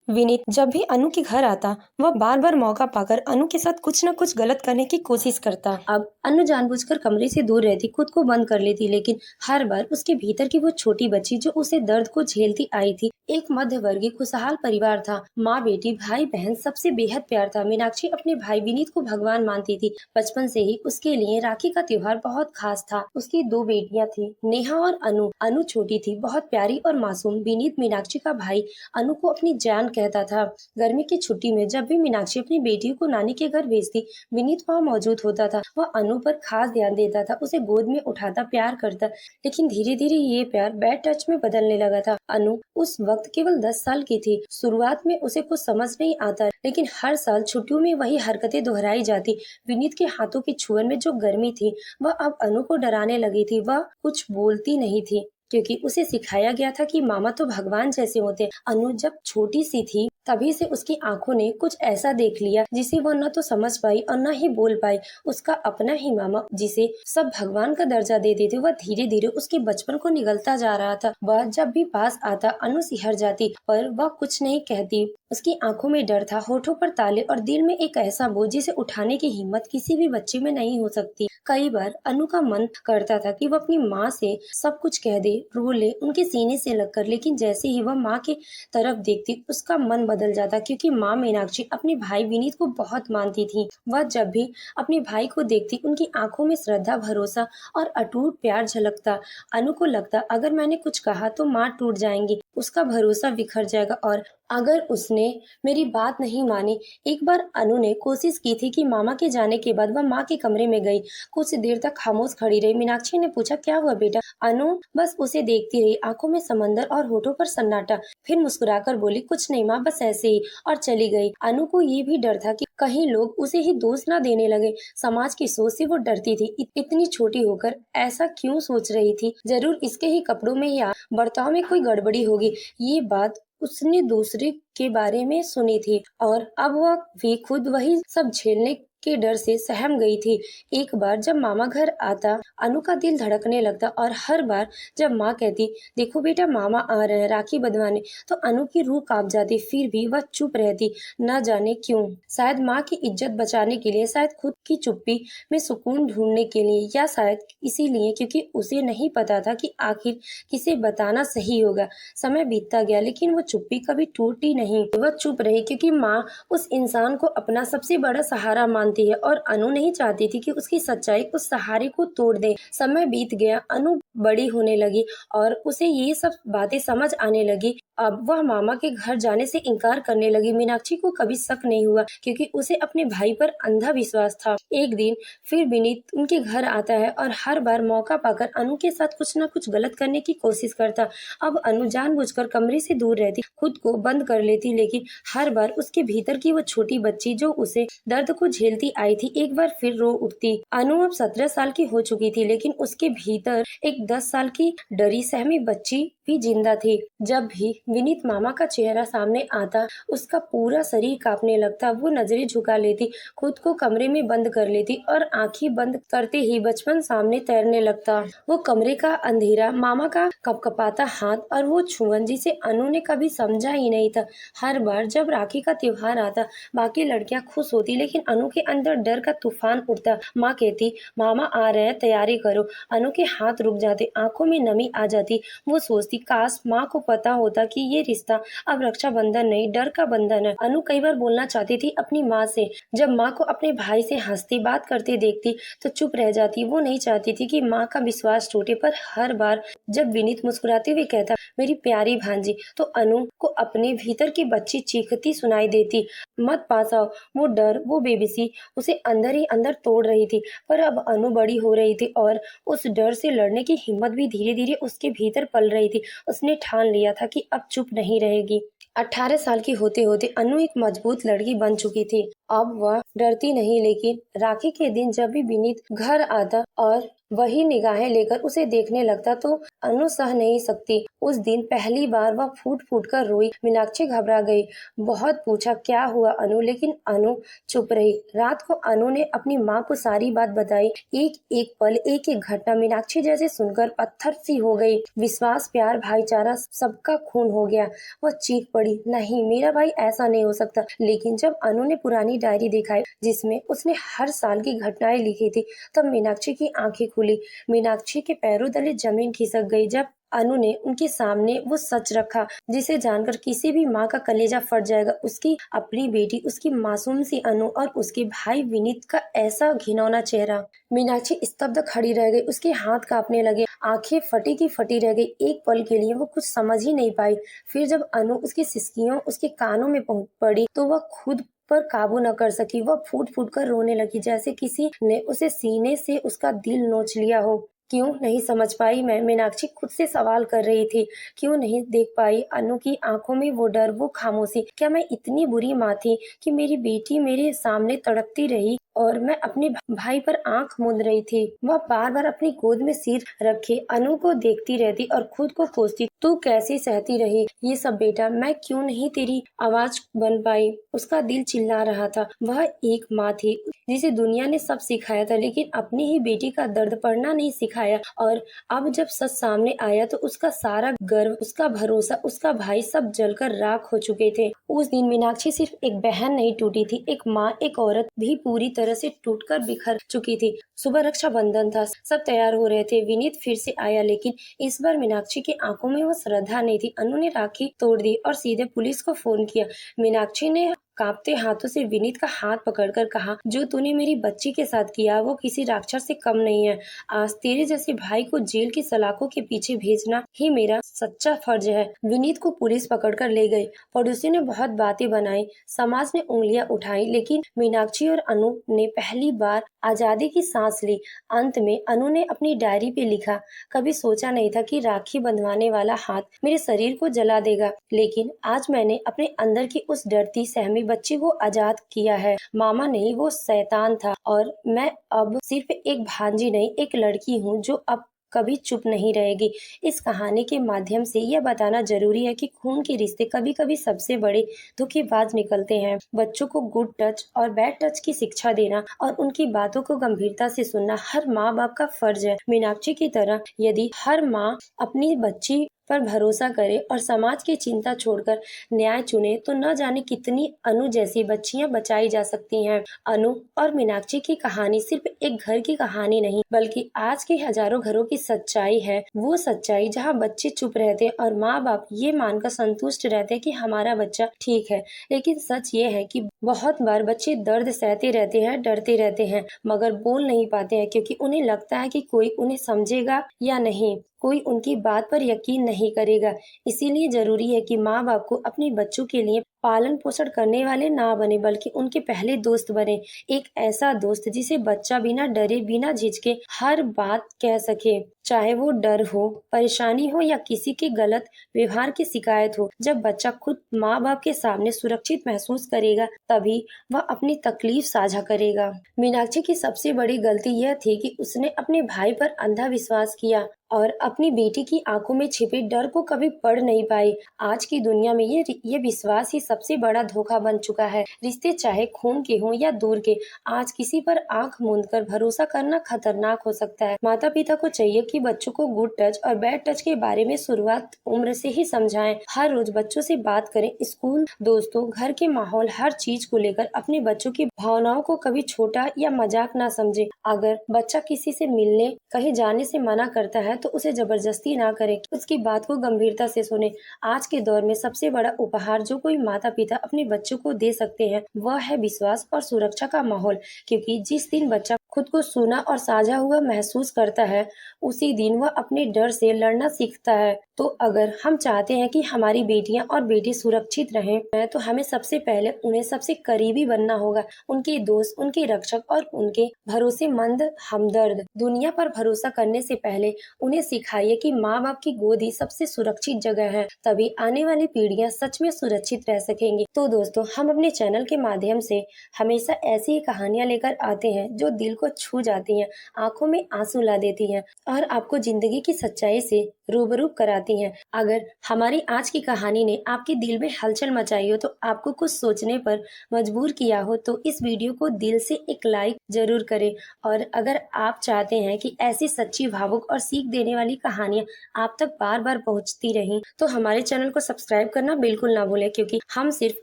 विनीत जब भी अनु के घर आता वह बार बार मौका पाकर अनु के साथ कुछ न कुछ गलत करने की कोशिश करता। अब अनु जानबूझकर कमरे से दूर रहती, खुद को बंद कर लेती, लेकिन हर बार उसके भीतर की वो छोटी बच्ची जो उसे दर्द को झेलती आई थी। एक मध्य वर्गीय खुशहाल परिवार था। माँ बेटी भाई बहन सबसे बेहद प्यार था। मीनाक्षी अपने भाई विनीत को भगवान मानती थी। बचपन से ही उसके लिए राखी का त्योहार बहुत खास था। उसकी दो बेटियां थी, नेहा और अनु। अनु छोटी थी, बहुत प्यारी और मासूम। विनीत मीनाक्षी का भाई अनु को अपनी जान कहता था। गर्मी की छुट्टी में जब भी मीनाक्षी अपनी बेटियों को नानी के घर भेजती, विनीत वहाँ मौजूद होता था। वह अनु पर खास ध्यान देता था, उसे गोद में उठाता, प्यार करता। लेकिन धीरे धीरे ये प्यार बैड टच में बदलने लगा था। अनु उस वक्त केवल 10 साल की थी। शुरुआत में उसे कुछ समझ नहीं आता, लेकिन हर साल छुट्टियों में वही हरकतें दोहराई जाती। विनीत के हाथों की छुअन में जो गर्मी थी वह अब अनु को डराने लगी थी। वह कुछ बोलती नहीं थी, क्योंकि उसे सिखाया गया था कि मामा तो भगवान जैसे होते हैं। अनु जब छोटी सी थी तभी से उसकी आंखों ने कुछ ऐसा देख लिया जिसे वह न तो समझ पाई और न ही बोल पाई। उसका अपना ही मामा, जिसे सब भगवान का दर्जा देते थे, वह धीरे धीरे उसके बचपन को निगलता जा रहा था। वह जब भी पास आता अनु सिहर जाती, पर वह कुछ नहीं कहती। उसकी आंखों में डर था, होठों पर ताले और दिल में एक ऐसा बोझ जिसे उठाने की हिम्मत किसी भी बच्चे में नहीं हो सकती। कई बार अनु का मन करता था कि वह अपनी माँ से सब कुछ कह दे, रो ले उनके सीने से लगकर, लेकिन जैसे ही वह माँ की तरफ देखती उसका मन बदल जाता, क्योंकि माँ मीनाक्षी अपने भाई विनीत को बहुत मानती थी। वह जब भी अपने भाई को देखती उनकी आंखों में श्रद्धा, भरोसा और अटूट प्यार झलकता। अनु को लगता अगर मैंने कुछ कहा तो माँ टूट जाएंगी, उसका भरोसा बिखर जाएगा और अगर उसने मेरी बात नहीं मानी। एक बार अनु ने कोशिश की थी कि मामा के जाने के बाद वह माँ के कमरे में गई। कुछ देर तक खामोश खड़ी रही। मीनाक्षी ने पूछा, क्या हुआ बेटा? अनु बस उसे देखती रही, आंखों में समंदर और होठों पर सन्नाटा। फिर मुस्कुराकर बोली, कुछ नहीं माँ, बस ऐसे ही, और चली गई। अनु को ये भी डर था कि कहीं लोग उसे ही दोष ना देने लगे। समाज की सोच से वो डरती थी। इतनी छोटी होकर ऐसा क्यों सोच रही थी? जरूर इसके ही कपड़ों में या बर्ताव में कोई गड़बड़ी होगी। ये बात उसने दूसरे के बारे में सुनी थी और अब वह भी खुद वही सब झेलने के डर से सहम गई थी। एक बार जब मामा घर आता अनु का दिल धड़कने लगता और हर बार जब माँ कहती, देखो बेटा मामा आ रहे हैं राखी बंधवाने, तो अनु की रूह कांप जाती। फिर भी वह चुप रहती, न जाने क्यों। शायद माँ की इज्जत बचाने के लिए, शायद खुद की चुप्पी में सुकून ढूंढने के लिए, या शायद इसीलिए क्योंकि उसे नहीं पता था कि आखिर किसे बताना सही होगा। समय बीतता गया, लेकिन वो चुप्पी कभी टूटी नहीं। वह चुप रही क्योंकि माँ उस इंसान को अपना सबसे बड़ा सहारा मानती है और अनु नहीं चाहती थी कि उसकी सच्चाई उस सहारे को तोड़ दे। समय बीत गया, अनु बड़ी होने लगी और उसे ये सब बातें समझ आने लगी। अब वह मामा के घर जाने से इनकार करने लगी। मीनाक्षी को कभी शक नहीं हुआ, क्योंकि उसे अपने भाई पर अंधा विश्वास था। एक दिन फिर विनीत उनके घर आता है और हर बार मौका पाकर अनु के साथ कुछ न कुछ गलत करने की कोशिश करता। अब अनु जानबूझकर कमरे से दूर रहती, खुद को बंद कर लेती, लेकिन हर बार उसके भीतर की वो छोटी बच्ची जो उसे दर्द को झेलती आई थी, एक बार फिर रो उठती। अनु अब 17 साल की हो चुकी थी, लेकिन उसके भीतर एक 10 साल की डरी सहमी बच्ची भी जिंदा थी। जब भी विनीत मामा का चेहरा सामने आता उसका पूरा शरीर कांपने लगता। वो नजरें झुका लेती, खुद को कमरे में बंद कर लेती और आंखें बंद करते ही बचपन सामने तैरने लगता। वो कमरे का अंधेरा, मामा का कपकपाता हाथ और वो छुअन जिसे अनु ने कभी समझा ही नहीं था। हर बार जब राखी का त्योहार आता बाकी लड़कियां खुश होती, लेकिन अनु के अंदर डर का तूफान उठता। माँ कहती, मामा आ रहे हैं, तैयारी करो। अनु के हाथ रुक जाते, आंखों में नमी आ जाती। वो सोचती, काश माँ को पता होता कि ये रिश्ता अब रक्षाबंधन नहीं, डर का बंधन है। अनु कई बार बोलना चाहती थी अपनी माँ से। जब माँ को अपने भाई से हंसती बात करते देखती तो चुप रह जाती। वो नहीं चाहती थी कि माँ का विश्वास टूटे, पर हर बार जब विनीत मुस्कुराते हुए कहता, मेरी प्यारी भांजी, तो अनु को अपने भीतर की बच्ची चीखती सुनाई देती, मत पास आओ। वो डर, वो बेबसी उसे अंदर ही अंदर तोड़ रही थी। पर अब अनु बड़ी हो रही थी और उस डर से लड़ने की हिम्मत भी धीरे धीरे उसके भीतर पल रही थी। उसने ठान लिया था कि अब चुप नहीं रहेगी। 18 साल की होते होते अनु एक मजबूत लड़की बन चुकी थी। अब वह डरती नहीं, लेकिन राखी के दिन जब भी विनीत घर आता और वही निगाहें लेकर उसे देखने लगता तो अनु सह नहीं सकती। उस दिन पहली बार वह फूट फूट कर रोई। मीनाक्षी घबरा गई। बहुत पूछा क्या हुआ अनु, लेकिन अनु चुप रही। रात को अनु ने अपनी माँ को सारी बात बताई। एक एक पल, एक एक घटना मीनाक्षी जैसे सुनकर पत्थर सी हो गई। विश्वास, प्यार, भाईचारा सबका खून हो गया। वह चीख पड़ी, नहीं मेरा भाई ऐसा नहीं हो सकता। लेकिन जब अनु ने पुरानी डायरी दिखाई जिसमें उसने हर साल की घटनाएं लिखी थी, तब मीनाक्षी की आंखें खुली। मीनाक्षी के पैरों तले जमीन खिसक गई जब अनु ने उनके सामने वो सच रखा जिसे जानकर किसी भी माँ का कलेजा फट जाएगा। उसकी अपनी बेटी, उसकी मासूम सी अनु और उसके भाई विनीत का ऐसा घिनौना चेहरा। मीनाक्षी स्तब्ध खड़ी रह गई। उसके हाथ कांपने लगे, आंखें फटी की फटी रह गई। एक पल के लिए वो कुछ समझ ही नहीं पाई। फिर जब अनु उसकी सिसकियों उसके कानों में पहुंच पड़ी तो वह खुद पर काबू न कर सकी। वह फूट फूट कर रोने लगी जैसे किसी ने उसे सीने से उसका दिल नोच लिया हो। क्यों नहीं समझ पाई मैं, मीनाक्षी खुद से सवाल कर रही थी। क्यों नहीं देख पाई अनु की आंखों में वो डर, वो खामोशी। क्या मैं इतनी बुरी माँ थी कि मेरी बेटी मेरे सामने तड़पती रही और मैं अपने भाई पर आंख मूंद रही थी। वह बार बार अपनी गोद में सिर रखे अनु को देखती रहती और खुद को कोसती, तू कैसे सहती रही ये सब बेटा, मैं क्यों नहीं तेरी आवाज बन पाई। उसका दिल चिल्ला रहा था। वह एक माँ थी जिसे दुनिया ने सब सिखाया था, लेकिन अपनी ही बेटी का दर्द पढ़ना नहीं सिखाया। और अब जब सच सामने आया तो उसका सारा गर्व, उसका भरोसा, उसका भाई सब जलकर राख हो चुके थे। उस दिन मीनाक्षी सिर्फ एक बहन नहीं टूटी थी, एक माँ, एक औरत भी पूरी तरह से टूटकर बिखर चुकी थी। सुबह रक्षाबंधन था, सब तैयार हो रहे थे। विनीत फिर से आया, लेकिन इस बार मीनाक्षी की आंखों में वो श्रद्धा नहीं थी। अनु ने राखी तोड़ दी और सीधे पुलिस को फोन किया। मीनाक्षी ने कांपते हाथों से विनीत का हाथ पकड़कर कहा, जो तूने मेरी बच्ची के साथ किया वो किसी राक्षस से कम नहीं है। आज तेरे जैसे भाई को जेल की सलाखों के पीछे भेजना ही मेरा सच्चा फर्ज है। विनीत को पुलिस पकड़कर ले गई। पड़ोसी ने बहुत बातें बनाई, समाज ने उंगलियां उठाई, लेकिन मीनाक्षी और अनु ने पहली बार आजादी की सांस ली। अंत में अनु ने अपनी डायरी पे लिखा, कभी सोचा नहीं था कि राखी बंधवाने वाला हाथ मेरे शरीर को जला देगा, लेकिन आज मैंने अपने अंदर की उस डरती सहमी बच्ची को आजाद किया है। मामा नहीं, वो शैतान था और मैं अब सिर्फ एक भांजी नहीं, एक लड़की हूँ जो अब कभी चुप नहीं रहेगी। इस कहानी के माध्यम से यह बताना जरूरी है कि खून के रिश्ते कभी कभी सबसे बड़े धोखेबाज निकलते हैं। बच्चों को गुड टच और बैड टच की शिक्षा देना और उनकी बातों को गंभीरता से सुनना हर माँ बाप का फर्ज है। मीनाक्षी की तरह यदि हर माँ अपनी बच्ची पर भरोसा करे और समाज की चिंता छोड़कर न्याय चुने तो न जाने कितनी अनु जैसी बच्चियां बचाई जा सकती हैं। अनु और मीनाक्षी की कहानी सिर्फ एक घर की कहानी नहीं, बल्कि आज के हजारों घरों की सच्चाई है। वो सच्चाई जहां बच्चे चुप रहते और माँ बाप ये मानकर संतुष्ट रहते कि हमारा बच्चा ठीक है। लेकिन सच ये है कि बहुत बार बच्चे दर्द सहते रहते हैं, डरते रहते हैं, मगर बोल नहीं पाते हैं क्योंकि उन्हें लगता है कि कोई उन्हें समझेगा या नहीं, कोई उनकी बात पर यकीन नहीं करेगा। इसीलिए जरूरी है कि माँ बाप को अपने बच्चों के लिए पालन पोषण करने वाले ना बने, बल्कि उनके पहले दोस्त बने। एक ऐसा दोस्त जिसे बच्चा बिना डरे, बिना झिझके हर बात कह सके, चाहे वो डर हो, परेशानी हो या किसी के गलत व्यवहार की शिकायत हो। जब बच्चा खुद माँ बाप के सामने सुरक्षित महसूस करेगा, तभी वह अपनी तकलीफ साझा करेगा। मीनाक्षी की सबसे बड़ी गलती यह थी कि उसने अपने भाई पर अंधा विश्वास किया और अपनी बेटी की आंखों में छिपे डर को कभी पढ़ नहीं पाई। आज की दुनिया में ये विश्वास ही सबसे बड़ा धोखा बन चुका है। रिश्ते चाहे खून के हों या दूर के, आज किसी पर आंख मूंदकर भरोसा करना खतरनाक हो सकता है। माता पिता को चाहिए कि बच्चों को गुड टच और बैड टच के बारे में शुरुआत उम्र से ही समझाएं। हर रोज बच्चों से बात करें। स्कूल, दोस्तों, घर के माहौल, हर चीज को लेकर अपने बच्चों की भावनाओं को कभी छोटा या मजाक ना समझे। अगर बच्चा किसी से मिलने, कहीं जाने से मना करता है तो उसे जबरदस्ती ना करें, उसकी बात को गंभीरता से सुने। आज के दौर में सबसे बड़ा उपहार जो कोई माता पिता अपने बच्चों को दे सकते हैं वह है विश्वास और सुरक्षा का माहौल, क्योंकि जिस दिन बच्चा खुद को सुना और साझा हुआ महसूस करता है, उसी दिन वह अपने डर से लड़ना सीखता है। तो अगर हम चाहते हैं कि हमारी बेटियां और बेटे सुरक्षित रहें, तो हमें सबसे पहले उन्हें सबसे करीबी बनना होगा, उनके दोस्त, उनके रक्षक और उनके भरोसेमंद हमदर्द। दुनिया पर भरोसा करने से पहले उन्हें सिखाइए कि माँ बाप की गोद ही सबसे सुरक्षित जगह है, तभी आने वाली पीढ़ियां सच में सुरक्षित रह सकेंगी। तो दोस्तों, हम अपने चैनल के माध्यम से हमेशा ऐसी ही कहानियां लेकर आते हैं जो दिल को छू जाती हैं, आंखों में आंसू ला देती हैं और आपको जिंदगी की सच्चाई से रूबरू कराती हैं। अगर हमारी आज की कहानी ने आपके दिल में हलचल मचाई हो, तो आपको कुछ सोचने पर मजबूर किया हो, तो इस वीडियो को दिल से एक लाइक जरूर करें। और अगर आप चाहते हैं कि ऐसी सच्ची, भावुक और सीख देने वाली कहानियां आप तक बार बार पहुंचती रहें, तो हमारे चैनल को सब्सक्राइब करना बिल्कुल ना भूलें, क्योंकि हम सिर्फ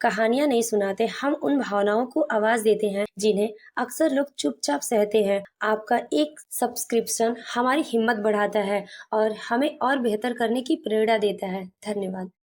कहानियां नहीं सुनाते, हम उन भावनाओं को आवाज देते हैं जिन्हें अक्सर लोग चुपचाप सहते हैं। आपका एक सब्सक्रिप्शन हमारी हिम्मत बढ़ाता है और हमें और बेहतर करने की प्रेरणा देता है। धन्यवाद।